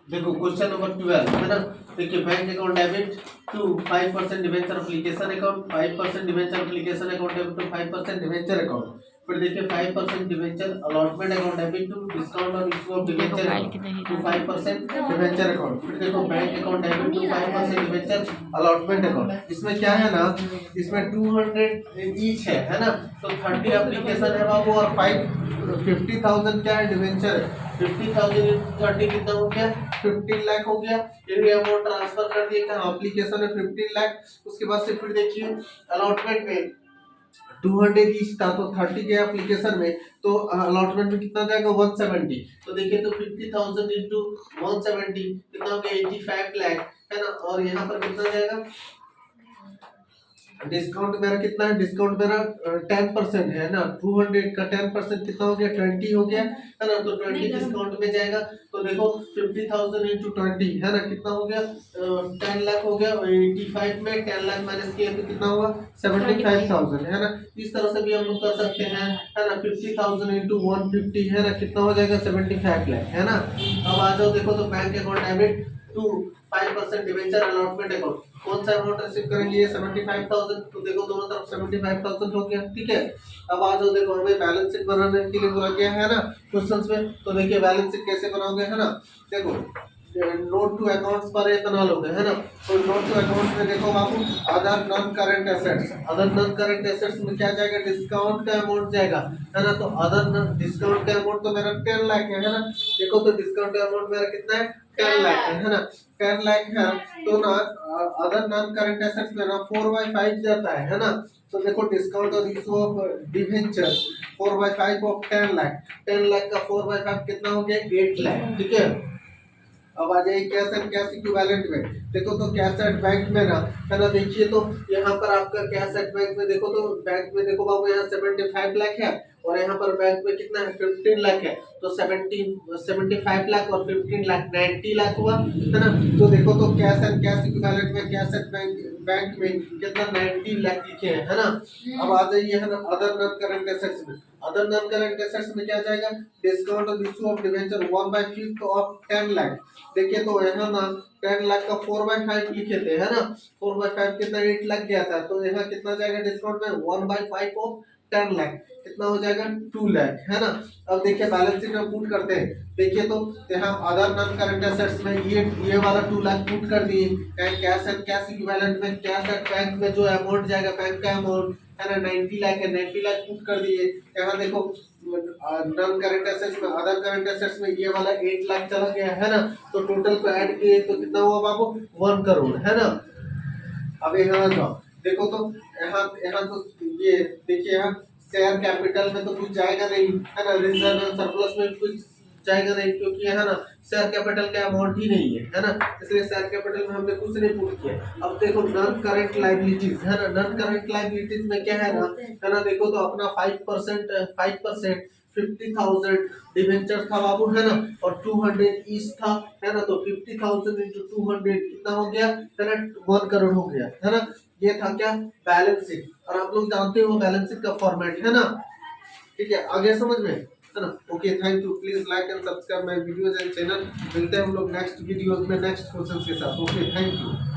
देखो question number 12 है ना। देखिए bank account debit to 5% debenture application account, 5% debenture application account debit to 5% debenture account. फिर देखिए 5% debenture allotment account debit to discount on issue of debenture to 5% debenture account. फिर देखो bank account debit to 5% debenture allotment account. इसमें क्या है ना, इसमें 200 each है ना। तो 30 एप्लीकेशन है बाबू और 50,000 क्या है डिवेंचर। 50,000 30 कितना हो गया, 15 लाख हो गया। ये अमाउंट ट्रांसफर कर दिए कहाँ, एप्लीकेशन है 15 लाख। उसके बाद से फिर देखिए अलॉटमेंट में 200 ईच था तो 30 के एप्लीकेशन में, तो अलॉटमेंट में कितना जाएगा 170। तो देखिए तो 50,000 इंटू 170 कितना हो गया 85 लाख है ना। और यहाँ पर कितना जाएगा, डिस्काउंट मेरा कितना है, डिस्काउंट मेरा 10% है ना। 200 का 10% कितना हो गया 20 हो गया है ना। तो 20 डिस्काउंट में जाएगा। तो देखो 50,000 इंटू 20 है ना, कितना हो गया 10 लाख हो गया। 85 में 10 लाख माइनस किया तो कितना हुआ 75,000 है ना। इस तरह से भी हम लोग कर सकते हैं है ना। 50,000 इंटू 150 है ना, कितना हो जाएगा 75 लाख है ना। अब आ जाओ देखो तो bank account debit to 5% debenture allotment account, कौन सा अमाउंट रिसीव करेंगे ये 75,000। तो देखो दोनों तरफ 75,000 हो गया, ठीक है। अब आ जाओ देखो हमें बैलेंस शीट बनाने के लिए बोला गया है ना क्वेश्चंस में। तो देखिए बैलेंस शीट कैसे बनाओगे है ना। देखो नोट टू अकाउंट्स पर बना लोगे है ना। तो नोट टू अकाउंट्स में देखो बाबू other non current assets, other non current assets में क्या जाएगा, डिस्काउंट का अमाउंट जाएगा है ना। तो अदर डिस्काउंट का अमाउंट तो मेरा 10 लाख है ना। देखो तो डिस्काउंट का अमाउंट मेरा कितना है 10 लाख है ना। 10 लाख है तो ना अदर नॉन करंट एसेट्स में ना 4/5 जाता है ना। तो देखो डिस्काउंट और issue of debenture 4/5 of 10 lakh, 10 lakh का 4/5 कितना हो गया 8 लाख, ठीक है। अब आ जाइए कैश एंड कैश इक्विवेलेंट में। देखो तो कैश एट बैंक में ना है ना, देखिए तो यहाँ पर आपका कैश एट बैंक में देखो तो बैंक में देखो बाबू यहाँ 75 लाख है और यहाँ पर बैंक में कितना है 15 लाख है। तो 75 लाख और 15 लाख 90 लाख हुआ है ना। तो देखो तो कैश एंड कैश इक्विवेलेंट में कैश एट बैंक में कितना 90 लाख लिखे है ना। अब आ जाइए है ना अदर नॉन करंट एसेट्स में। अदर नॉन करंट एसेट्स में क्या जाएगा, डिस्काउंट और issue of debenture 1/5 of 10 lakh. देखिए तो यहाँ ना 10 लाख का 4/5 लिखे थे है ना। 4/5 कितना 8 लाख गया था। तो यहाँ कितना जाएगा डिस्काउंट में 1/5 ऑफ 10 लाख कितना हो जाएगा 2 लाख है ना। अब देखिए बैलेंस शीट में पुट करते हैं। देखिए तो यहाँ अदर नॉन करंट एसेट्स में ये वाला 2 लाख पुट कर दिए। कैश एंड कैश इक्विवेलेंट में कैश एंड बैंक में जो अमाउंट जाएगा बैंक का अमाउंट है ना 90 लाख है, 90 लाख पुट कर दिए। यहाँ देखो नॉन करंट एसेट्स में अदर करंट एसेट्स में ये वाला 8 लाख चला गया है ना। तो टोटल को ऐड किए तो कितना हुआ बाबू 1 करोड़ है ना। अब यहाँ जाओ देखो तो यहाँ यहाँ तो ये देखिए यहाँ शेयर कैपिटल में तो कुछ जाएगा नहीं है ना। रिजर्व एंड सरप्लस में कुछ जाएगा नहीं क्योंकि यहाँ ना शेयर कैपिटल का अमाउंट ही नहीं है ना। इसलिए शेयर कैपिटल में हमने कुछ नहीं पुट किया। अब देखो नॉन करंट लायबिलिटीज है ना। नॉन करंट लायबिलिटीज में क्या है ना देखो तो अपना 5% 50,000 डिवेंचर था बाबू है ना और 200 ईच था है ना। तो 50,000 इंटू 200 कितना हो गया है ना 1 करोड़ हो गया है ना। ये था क्या बैलेंस शीट और आप लोग जानते हो बैलेंस शीट का फॉर्मेट है ना, ठीक है। आगे समझ में है ना। Okay thank you, please like and subscribe my videos and channel. मिलते हैं हम लोग नेक्स्ट वीडियोज में नेक्स्ट क्वेश्चन के साथ। Okay thank you.